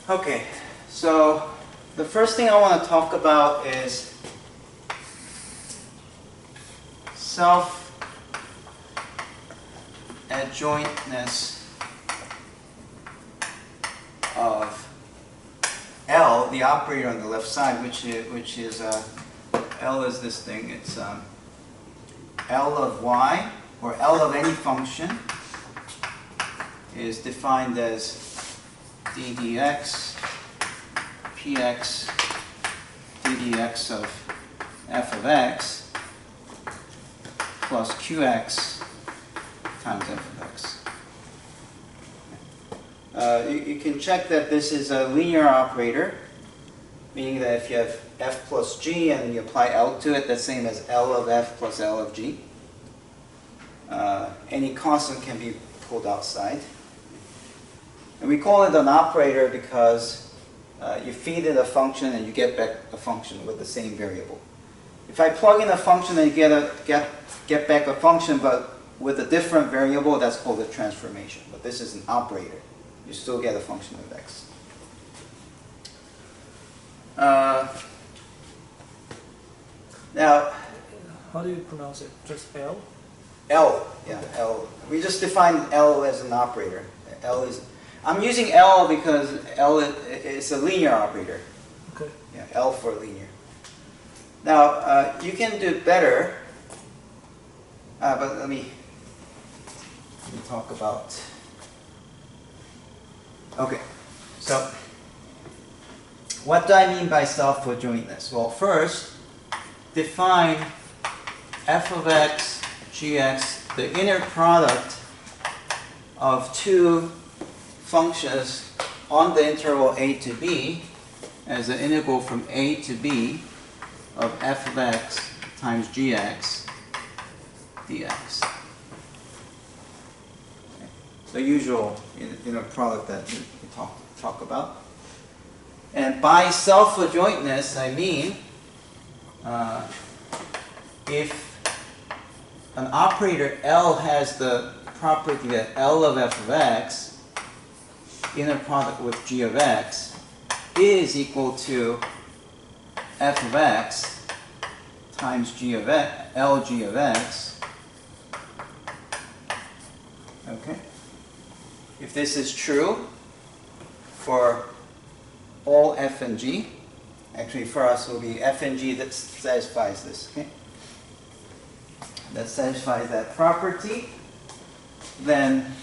Okay, so the first thing I want to talk about is self-adjointness of L, the operator on the left side, which is L is this thing. It's L of y, or L of any function, is defined as d dx, px, ddx of f of x plus qx times f of x. You can check that this is a linear operator, meaning that if you have f plus g and you apply L to it, that's the same as L of f plus L of g. Any constant can be pulled outside. And we call it an operator because you feed it a function and you get back a function with the same variable. If I plug in a function and get back a function but with a different variable, that's called a transformation. But this is an operator. You still get a function of x. Now, how do you pronounce it? Just L? L, yeah, L. We just defined L as an operator. L is. I'm using L because L is a linear operator. Okay. Yeah, L for linear. Now, you can do better, but let me talk about. Okay, so what do I mean by self-adjointness? Well, first, define f of x, gx, the inner product of two functions on the interval a to b as an integral from a to b of f of x times gx dx. The usual inner product that we talk about. And by self-adjointness, I mean if an operator L has the property that L of f of x, inner product with g of x, is equal to f of x times g of x, Lg of x. Okay. If this is true for all f and g, actually for us it will be f and g that satisfies this. Okay. That satisfies that property, then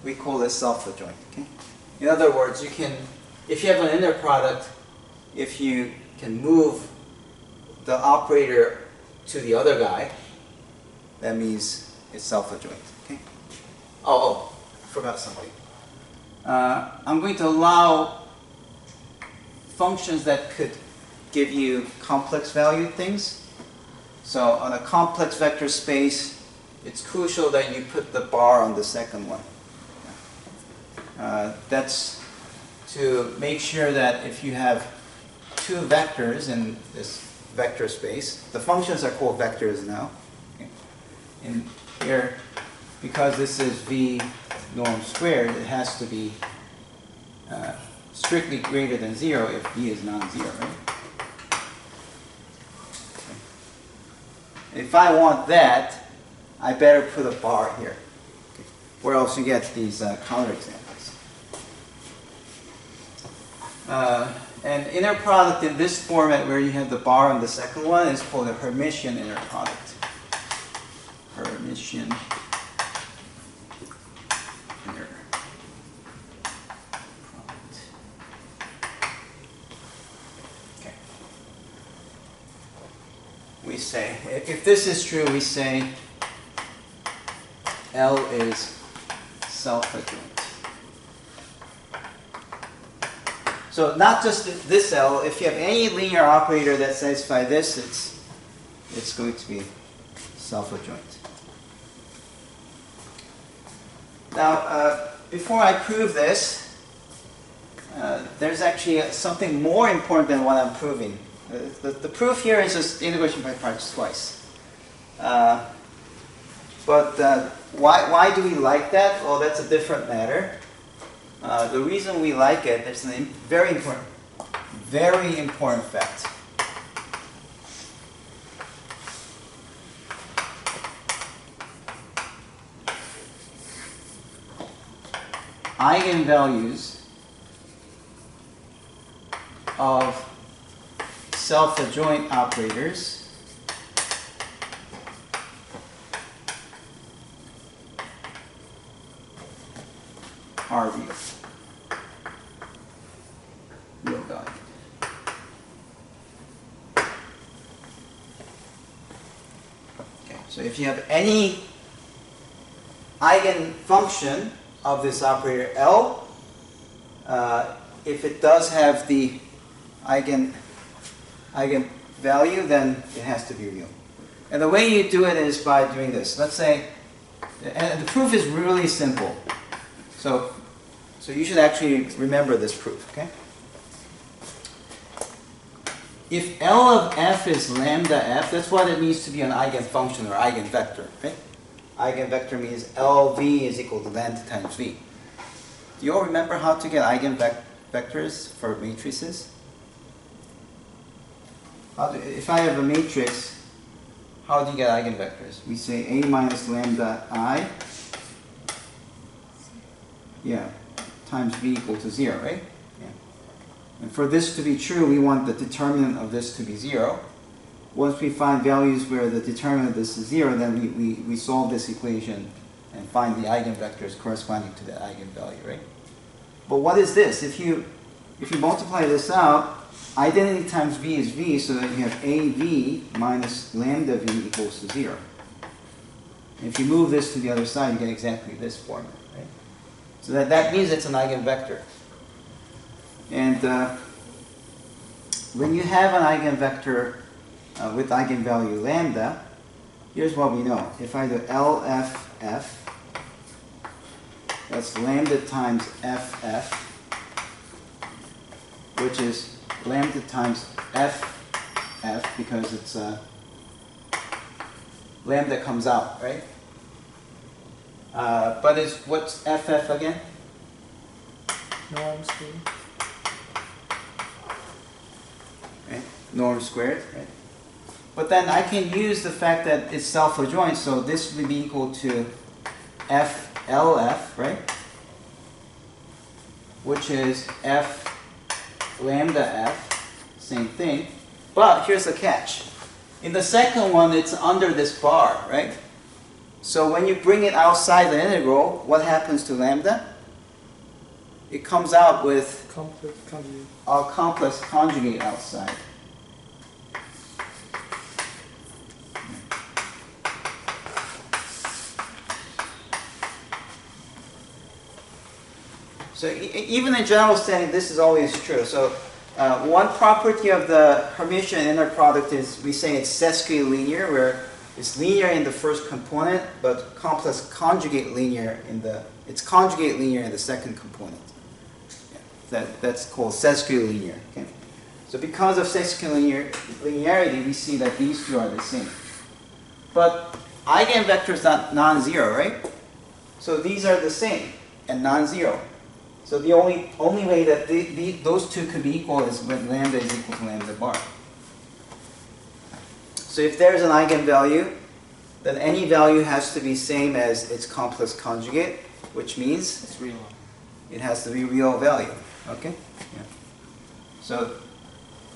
we call this self-adjoint. Okay? In other words, you can, if you have an inner product, if you can move the operator to the other guy, that means it's self-adjoint. Okay? Oh, forgot something. I'm going to allow functions that could give you complex valued things. So on a complex vector space, it's crucial that you put the bar on the second one. That's to make sure that if you have two vectors in this vector space, the functions are called vectors now. Okay. And here, because this is v norm squared, it has to be strictly greater than 0 if v is non-zero, right? If I want that, I better put a bar here, okay, or else you get these counterexamples. And inner product in this format where you have the bar on the second one is called a Hermitian inner product. Hermitian inner product. Okay. We say, if this is true, we say L is self-adjoint. So not just this L, if you have any linear operator that satisfies this, it's going to be self-adjoint. Now, before I prove this, there's actually something more important than what I'm proving. The proof here is just integration by parts twice. But why do we like that? Well, that's a different matter. The reason we like it, it's a very important fact. Eigenvalues of self-adjoint operators are real. Real value. Okay, so if you have any eigenfunction of this operator L, if it does have the eigenvalue, then it has to be real. And the way you do it is by doing this. Let's say, and the proof is really simple. So you should actually remember this proof, okay? If L of f is lambda f, that's what it means to be an eigenfunction or eigenvector, okay? Eigenvector means LV is equal to lambda times V. Do you all remember how to get eigenvectors for matrices? If I have a matrix, how do you get eigenvectors? We say A minus lambda I, yeah, times V equal to 0, right? Yeah. And for this to be true, we want the determinant of this to be 0. Once we find values where the determinant of this is 0, then we solve this equation and find the eigenvectors corresponding to that eigenvalue, right? But what is this? If you multiply this out, identity times V is V, so that you have AV minus lambda V equals to 0. And if you move this to the other side, you get exactly this formula, right? So that means it's an eigenvector. And when you have an eigenvector with eigenvalue lambda, here's what we know. If I do LFF, that's lambda times FF, which is lambda times FF because it's lambda comes out, right? But what's FF again? Norm squared. Right? Norm squared, right? But then I can use the fact that it's self-adjoint, so this would be equal to FLF, right? Which is F lambda F, same thing. But here's the catch. In the second one, it's under this bar, right? So when you bring it outside the integral, what happens to lambda? It comes out with a complex conjugate outside. So even in general setting, this is always true. So one property of the Hermitian inner product is we say it's sesquilinear, where it's linear in the first component, but complex conjugate linear in the second component. Yeah, that's called sesquilinear. Okay? So because of sesquilinearity, we see that these two are the same. But eigenvector is not non-zero, right? So these are the same and non-zero. So the only way that those two could be equal is when lambda is equal to lambda bar. So if there's an eigenvalue, then any value has to be same as its complex conjugate, which means It's real. it has to be real value. Okay? Yeah. So,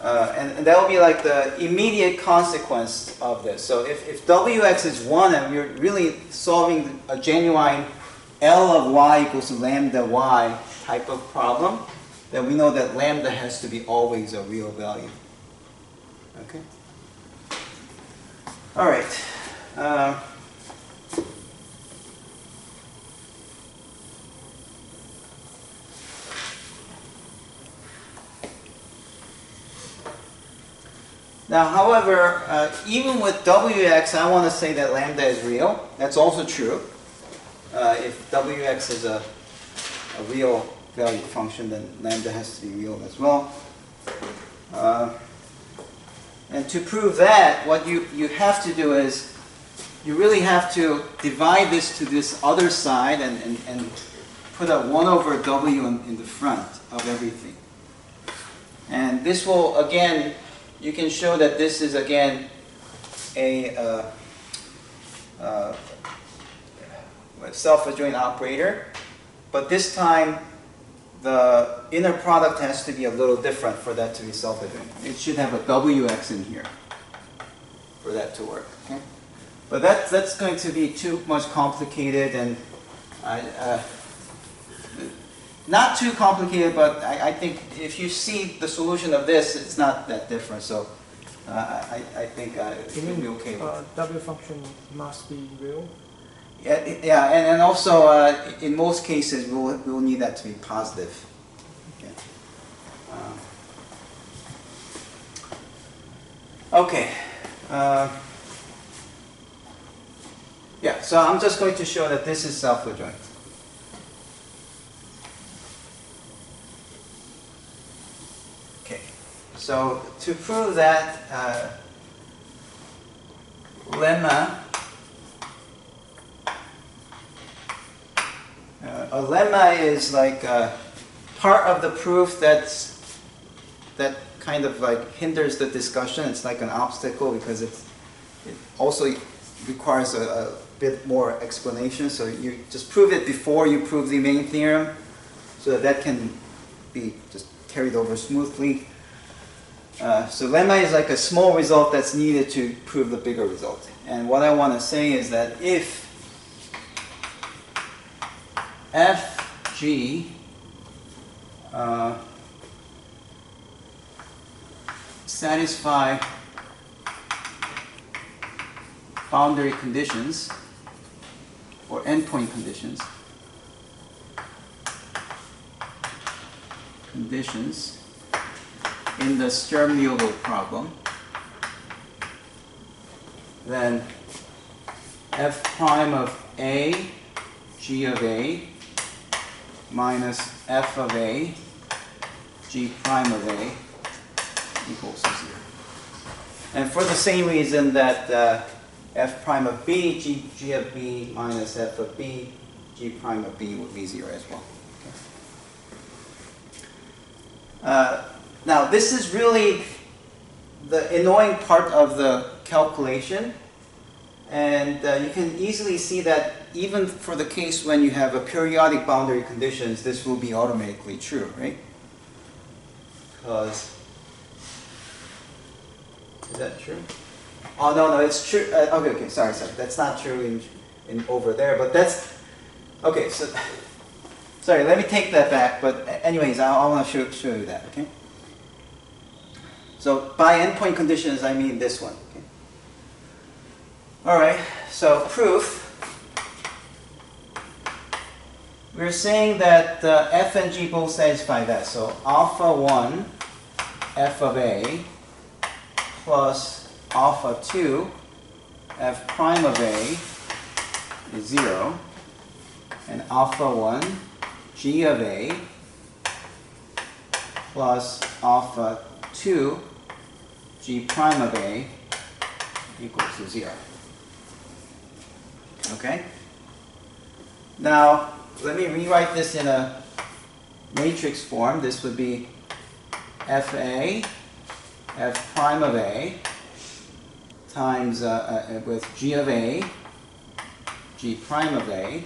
and that will be like the immediate consequence of this. So if Wx is 1 and we're really solving a genuine L of y equals to lambda y type of problem, then we know that lambda has to be always a real value. Okay? All right. Now, however, even with Wx, I want to say that lambda is real. That's also true. If Wx is a real value function, then lambda has to be real as well. And to prove that, what you have to do is you really have to divide this to this other side and put a 1 over W in the front of everything. And this will, again, you can show that this is, again, a self-adjoint operator. But this time, the inner product has to be a little different for that to be self-adjoint. It should have a WX in here for that to work. Okay? But that's going to be too much complicated, and not too complicated, but I think if you see the solution of this, it's not that different. So I think it will be okay with it. W function must be real. Yeah, and also in most cases we'll need that to be positive. Okay. Yeah, so I'm just going to show that this is self-adjoint. Okay, so to prove that lemma, a lemma is like part of the proof that kind of like hinders the discussion. It's like an obstacle because it also requires a bit more explanation. So you just prove it before you prove the main theorem, so that can be just carried over smoothly. So lemma is like a small result that's needed to prove the bigger result. And what I want to say is that if Fg satisfy boundary conditions or endpoint conditions in the Sturm Liouville problem, then f prime of a g of a minus f of a g prime of a equals to 0. And for the same reason that f prime of b, g of b minus f of b, g prime of b would be 0 as well. Okay. Now this is really the annoying part of the calculation, and you can easily see that even for the case when you have a periodic boundary conditions, this will be automatically true, right? Because is that true? Oh no, it's true. Okay, sorry. That's not true in over there, but that's okay. So sorry, let me take that back. But anyways, I want to show you that. Okay. So by endpoint conditions, I mean this one. Okay. All right. So proof. We're saying that f and g both satisfy that. So alpha 1 f of a plus alpha 2 f prime of a is 0, and alpha 1 g of a plus alpha 2 g prime of a equals to 0. Okay? Now, let me rewrite this in a matrix form. This would be fa f prime of a times with g of a, g prime of a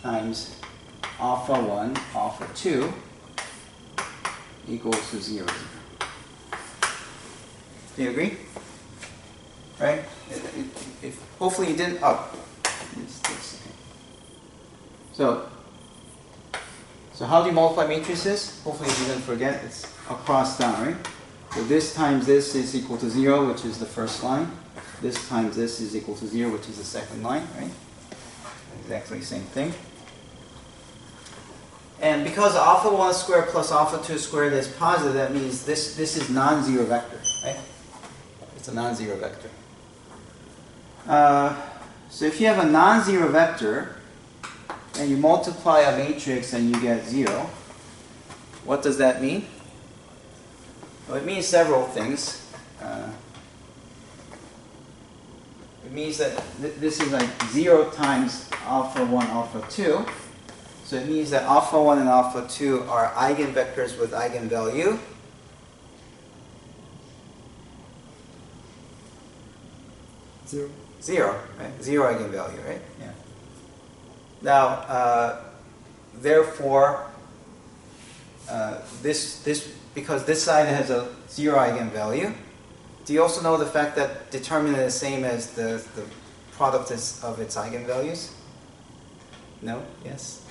times alpha 1, alpha 2 equals to 0. Do you agree? Right? If hopefully you didn't. Oh, so how do you multiply matrices? Hopefully you didn't forget. It's across down, right? So this times this is equal to 0, which is the first line. This times this is equal to 0, which is the second line, right? Exactly the same thing. And because alpha 1 squared plus alpha 2 squared is positive, that means this is non-zero vector, right? It's a non-zero vector. So if you have a non-zero vector and you multiply a matrix and you get 0, what does that mean? Well, it means several things. It means that this is like 0 times alpha 1, alpha 2. So it means that alpha 1 and alpha 2 are eigenvectors with eigenvalue. Zero. 0, right? 0 eigenvalue, right? Yeah. Now, therefore, because this side has a 0 eigenvalue, do you also know the fact that determinant is the same as the product of its eigenvalues? No? Yes?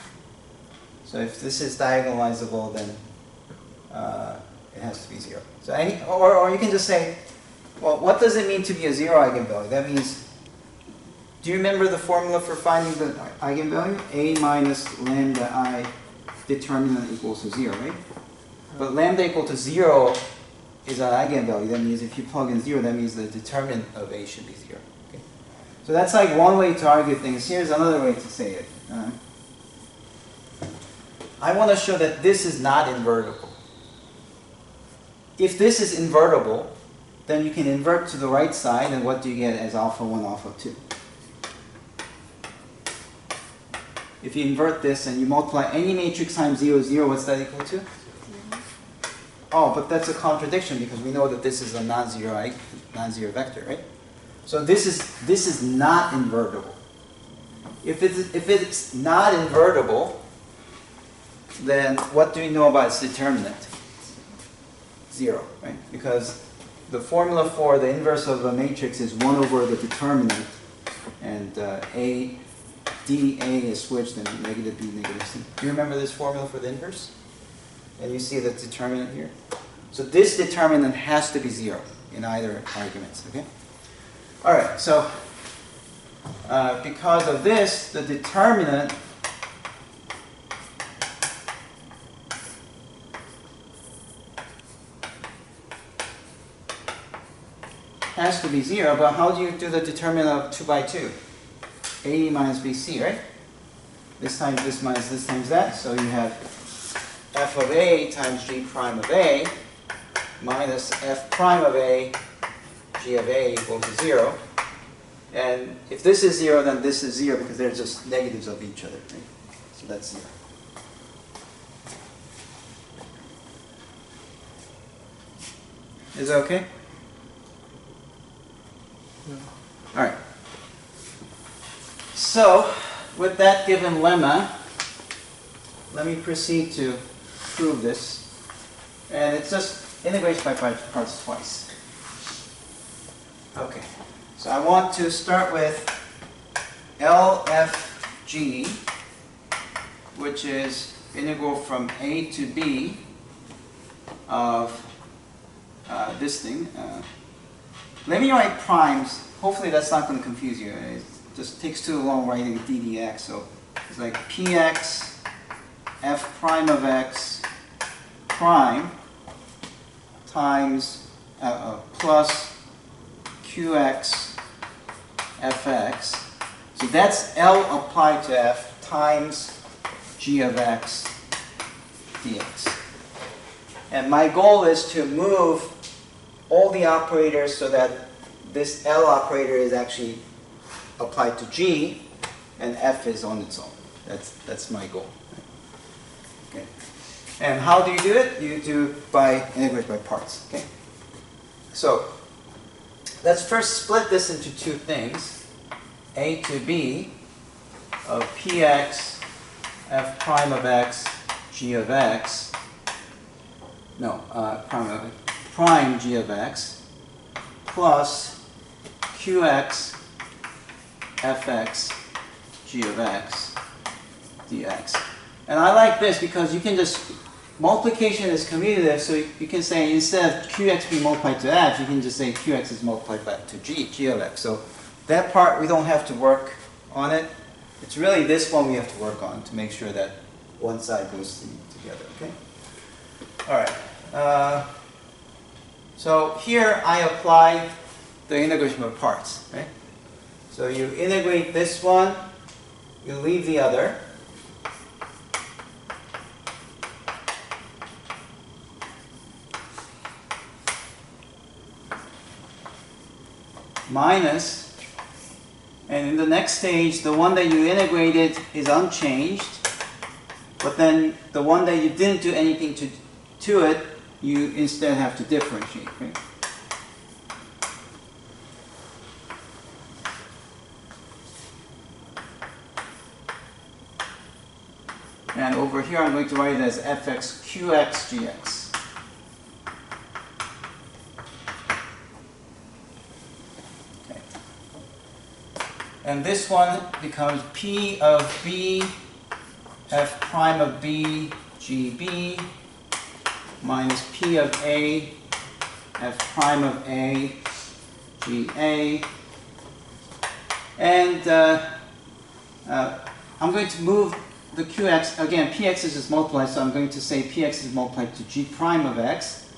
So if this is diagonalizable, then it has to be 0. So or you can just say, well, what does it mean to be a 0 eigenvalue? That means, do you remember the formula for finding the eigenvalue? A minus lambda I determinant equals to 0, right? But lambda equal to 0 is an eigenvalue. That means if you plug in 0, that means the determinant of A should be 0. Okay? So that's like one way to argue things. Here's another way to say it. I want to show that this is not invertible. If this is invertible, then you can invert to the right side, and what do you get as alpha 1, alpha 2? If you invert this and you multiply any matrix times 0, 0, what's that equal to? 0. Oh, but that's a contradiction because we know that this is a non-zero vector, right? So this is not invertible. If it's not invertible, then what do we know about its determinant? 0, right? Because the formula for the inverse of a matrix is 1 over the determinant, and A, dA is switched and negative B, negative C. Do you remember this formula for the inverse? And you see the determinant here? So this determinant has to be 0 in either arguments, okay? All right, so because of this, the determinant has to be 0, but how do you do the determinant of 2 by 2? A minus BC, right? This times this minus this times that, so you have f of A times g prime of A minus f prime of A, g of A equal to 0. And if this is 0, then this is 0 because they're just negatives of each other, right? So that's 0. Is that okay? Yeah. All right. So, with that given lemma, let me proceed to prove this. And it's just integration by parts twice. Okay. So I want to start with LFG, which is integral from A to B of this thing. Let me write primes. Hopefully that's not going to confuse you. It just takes too long writing ddx. So it's like px f prime of x prime times plus qx fx. So that's L applied to f times g of x dx. And my goal is to move all the operators so that this L operator is actually applied to G and F is on its own. That's my goal. Okay. And how do you do it? You do by integrate by parts. Okay. So let's first split this into two things. A to B of Px F prime of x G of x. No, prime G of x plus Qx fx G of x dx. And I like this because you can just, multiplication is commutative, so you can say instead of Qx being multiplied to f, you can just say Qx is multiplied by to G of x. So that part we don't have to work on it. It's really this one we have to work on to make sure that one side goes together, okay? All right. So here I apply the integration of parts, right? So you integrate this one, you leave the other. Minus, and in the next stage, the one that you integrated is unchanged. But then the one that you didn't do anything to it, you instead have to differentiate. Right? And over here I'm going to write it as fx qx gx. Okay. And this one becomes p of b f prime of b gb minus p of a f prime of a ga. And I'm going to move the qx, again, px is just multiplied, so I'm going to say px is multiplied to g prime of x.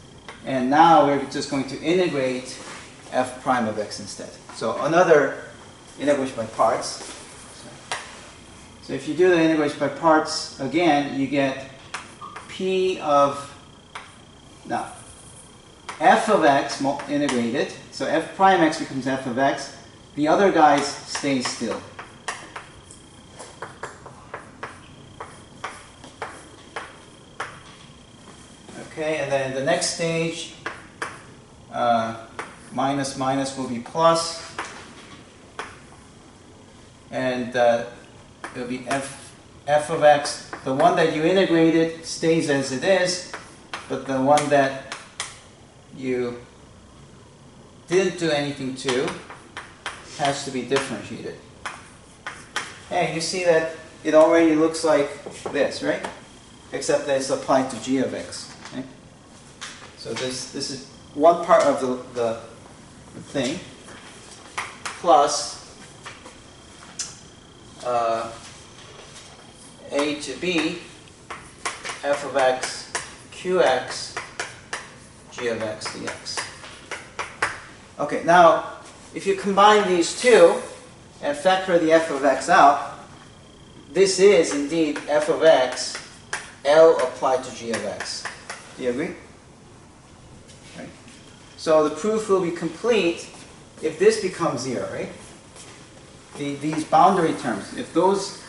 And now we're just going to integrate f prime of x instead. So another integration by parts. So if you do the integration by parts, again, you get p of, now, f of x integrated. So f prime x becomes f of x. The other guys stay still. Okay, and then the next stage, minus minus will be plus, and it'll be f of x. The one that you integrated stays as it is, but the one that you didn't do anything to has to be differentiated. Hey, you see that it already looks like this, right? Except that it's applied to g of x. Okay? So this is one part of the thing, plus a to b f of x qx g of x dx. Okay, now if you combine these two and factor the f of x out, this is indeed f of x L applied to g of x. Do you agree? Right. So the proof will be complete if this becomes 0, right? These boundary terms, if those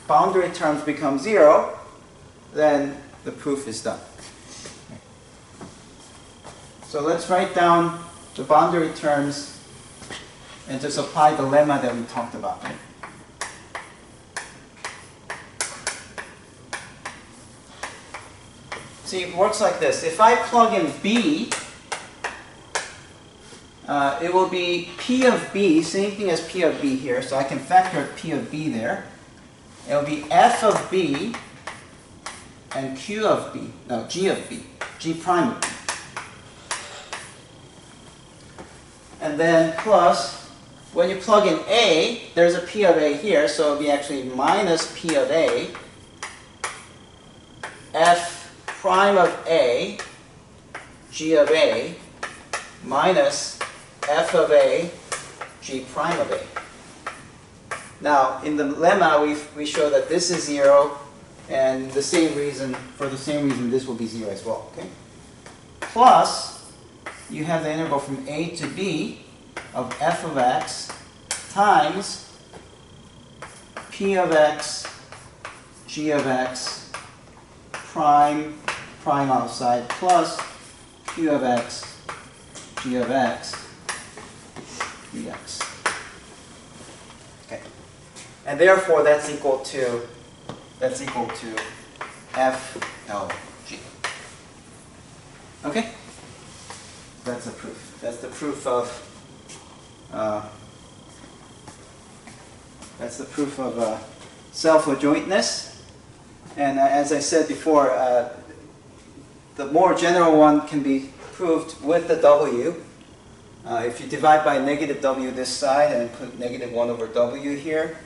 boundary terms become 0, then the proof is done. So let's write down the boundary terms and just apply the lemma that we talked about. Right? See, it works like this. If I plug in b, it will be p of b, same thing as p of b here, so I can factor p of b there. It will be f of b and q of b, no, g of b, g prime of b. And then plus, when you plug in a, there's a p of a here, so it will be actually minus p of a, f prime of a, g of a, minus f of a, g prime of a. Now, in the lemma, we show that this is 0, and for the same reason, this will be 0 as well. Okay? Plus, you have the interval from a to b of f of x times p of x, g of x, prime outside, plus q of x, g of x, dx. Okay. And therefore that's equal to FLG. Okay? That's a proof. That's the proof of self-adjointness. And as I said before, the more general one can be proved with the W. If you divide by negative W this side and put negative 1 over W here,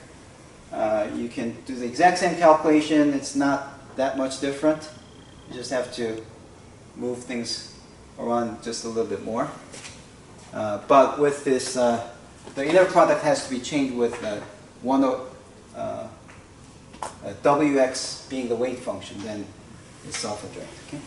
you can do the exact same calculation. It's not that much different. You just have to move things around just a little bit more. But with this, the inner product has to be changed with Wx being the weight function, then it's self-adjoint. Okay?